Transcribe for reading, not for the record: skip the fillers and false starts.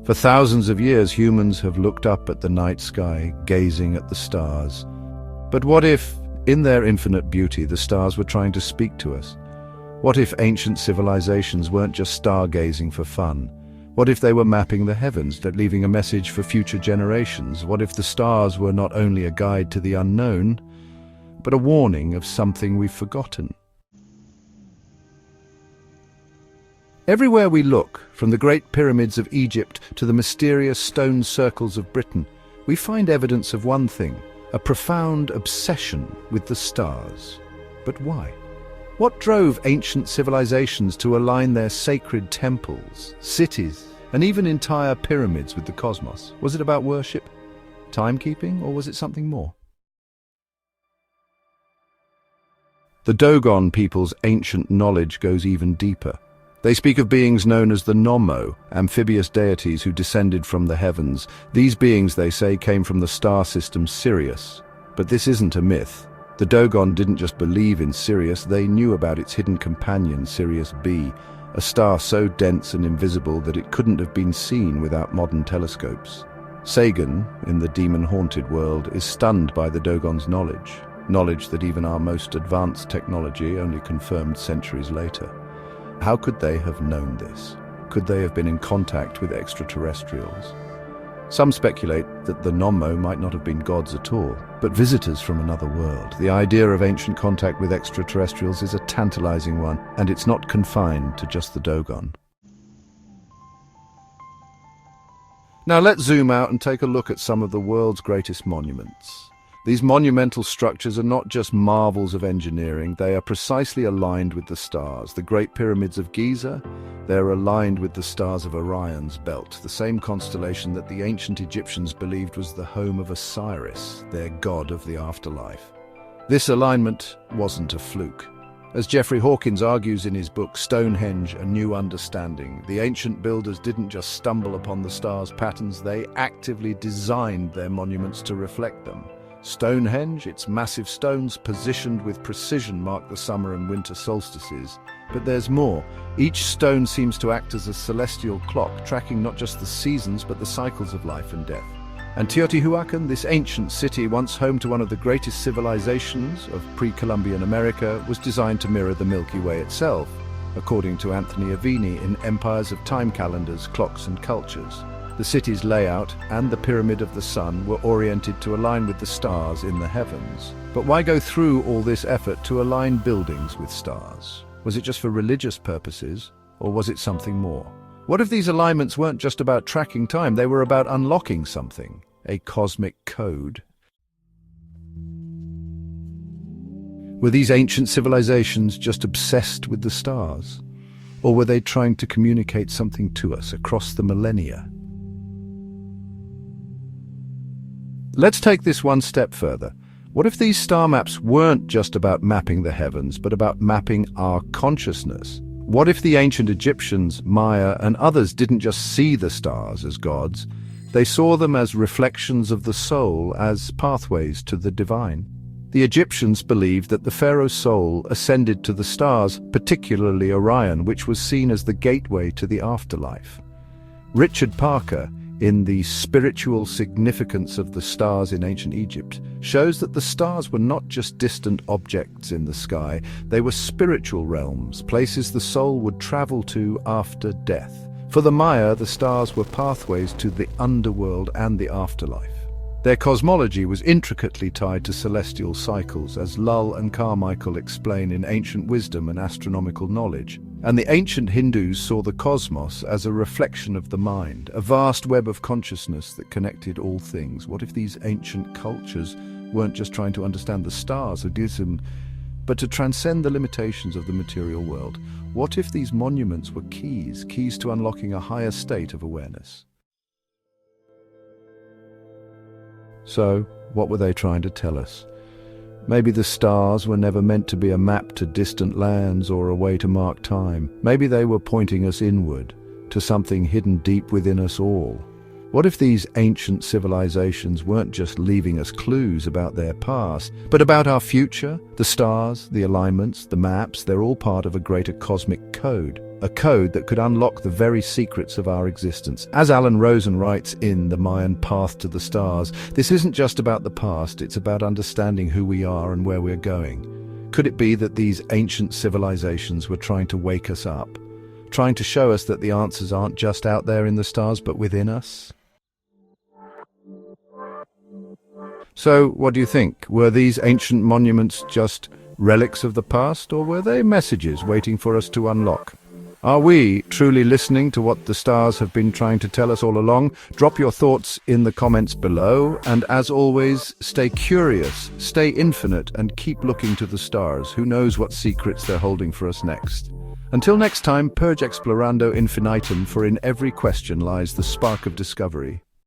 For thousands of years, humans have looked up at the night sky, gazing at the stars. But what if, in their infinite beauty, the stars were trying to speak to us? What if ancient civilizations weren't just stargazing for fun? What if they were mapping the heavens, leaving a message for future generations? What if the stars were not only a guide to the unknown, but a warning of something we've forgotten? Everywhere we look, from the Great Pyramids of Egypt to the mysterious stone circles of Britain, we find evidence of one thing: a profound obsession with the stars. But why? What drove ancient civilizations to align their sacred temples, cities, and even entire pyramids with the cosmos? Was it about worship, timekeeping, or was it something more? The Dogon people's ancient knowledge goes even deeper. They speak of beings known as the Nommo, amphibious deities who descended from the heavens. These beings, they say, came from the star system Sirius. But this isn't a myth. The Dogon didn't just believe in Sirius, they knew about its hidden companion, Sirius B, a star so dense and invisible that it couldn't have been seen without modern telescopes. Sagan, in the demon-haunted world, is stunned by the Dogon's knowledge that even our most advanced technology only confirmed centuries later. How could they have known this? Could they have been in contact with extraterrestrials? Some speculate that the Nommo might not have been gods at all, but visitors from another world. The idea of ancient contact with extraterrestrials is a tantalizing one, and it's not confined to just the Dogon. Now let's zoom out and take a look at some of the world's greatest monuments. These monumental structures are not just marvels of engineering, they are precisely aligned with the stars. The Great Pyramids of Giza, they're aligned with the stars of Orion's belt, the same constellation that the ancient Egyptians believed was the home of Osiris, their god of the afterlife. This alignment wasn't a fluke. As Jeffrey Hawkins argues in his book Stonehenge, A New Understanding, the ancient builders didn't just stumble upon the stars' patterns, they actively designed their monuments to reflect them. Stonehenge, its massive stones positioned with precision, mark the summer and winter solstices. But there's more. Each stone seems to act as a celestial clock, tracking not just the seasons but the cycles of life and death. And Teotihuacan, this ancient city once home to one of the greatest civilizations of pre-Columbian America, was designed to mirror the Milky Way itself, according to Anthony Avini in Empires of Time Calendars, Clocks and Cultures. The city's layout and the Pyramid of the Sun were oriented to align with the stars in the heavens. But why go through all this effort to align buildings with stars? Was it just for religious purposes, or was it something more? What if these alignments weren't just about tracking time, they were about unlocking something, a cosmic code? Were these ancient civilizations just obsessed with the stars? Or were they trying to communicate something to us across the millennia? Let's take this one step further. What if these star maps weren't just about mapping the heavens, but about mapping our consciousness? What if the ancient Egyptians, Maya, and others didn't just see the stars as gods, they saw them as reflections of the soul, as pathways to the divine? The Egyptians believed that the pharaoh's soul ascended to the stars, particularly Orion, which was seen as the gateway to the afterlife. Richard Parker, in The Spiritual Significance of the Stars in Ancient Egypt, shows that the stars were not just distant objects in the sky, they were spiritual realms, places the soul would travel to after death. For the Maya, the stars were pathways to the underworld and the afterlife. Their cosmology was intricately tied to celestial cycles, as Lull and Carmichael explain in Ancient Wisdom and Astronomical Knowledge. And the ancient Hindus saw the cosmos as a reflection of the mind, a vast web of consciousness that connected all things. What if these ancient cultures weren't just trying to understand the stars or Buddhism, but to transcend the limitations of the material world? What if these monuments were keys to unlocking a higher state of awareness? So, what were they trying to tell us? Maybe the stars were never meant to be a map to distant lands or a way to mark time. Maybe they were pointing us inward, to something hidden deep within us all. What if these ancient civilizations weren't just leaving us clues about their past, but about our future? The stars, the alignments, the maps, they're all part of a greater cosmic code. A code that could unlock the very secrets of our existence. As Alan Rosen writes in The Mayan Path to the Stars, this isn't just about the past, it's about understanding who we are and where we're going. Could it be that these ancient civilizations were trying to wake us up? Trying to show us that the answers aren't just out there in the stars, but within us? So, what do you think? Were these ancient monuments just relics of the past, or were they messages waiting for us to unlock? Are we truly listening to what the stars have been trying to tell us all along? Drop your thoughts in the comments below, and as always, stay curious, stay infinite, and keep looking to the stars. Who knows what secrets they're holding for us next? Until next time, purge Explorando Infinitum, for in every question lies the spark of discovery.